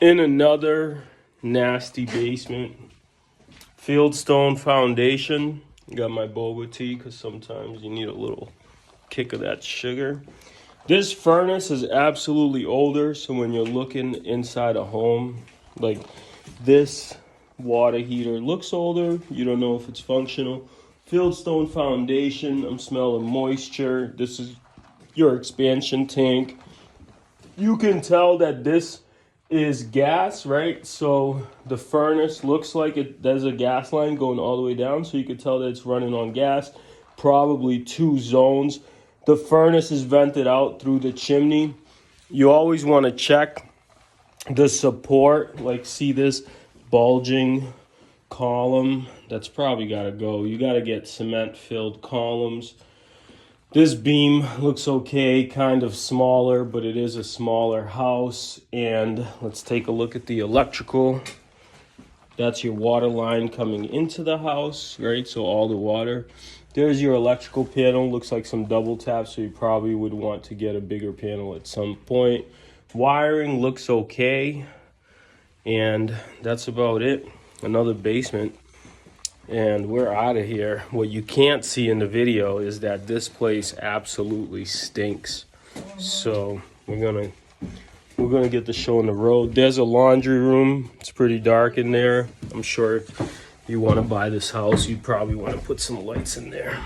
In another nasty basement, fieldstone foundation. Got my boba tea because sometimes you need a little kick of that sugar. This furnace is absolutely older, so when you're looking inside a home, like this water heater looks older, you don't know if it's functional. Fieldstone foundation, I'm smelling moisture. This is your expansion tank. You can tell that this is gas, right? So the furnace looks like there's a gas line going all the way down, so you can tell that it's running on gas. Probably 2 zones. The furnace is vented out through the chimney. You always want to check the support, like see this bulging column. That's probably got to go. You got to get cement filled columns. This beam looks okay, kind of smaller, but it is a smaller house. And let's take a look at the electrical. That's your water line coming into the house, right? So all the water. There's your electrical panel. Looks like some double tap, so you probably would want to get a bigger panel at some point. Wiring looks okay. And that's about it. Another basement. And we're out of here. What you can't see in the video is that this place absolutely stinks. So we're gonna get the show on the road. There's a laundry room. It's pretty dark in there. I'm sure if you want to buy this house, you'd probably want to put some lights in there.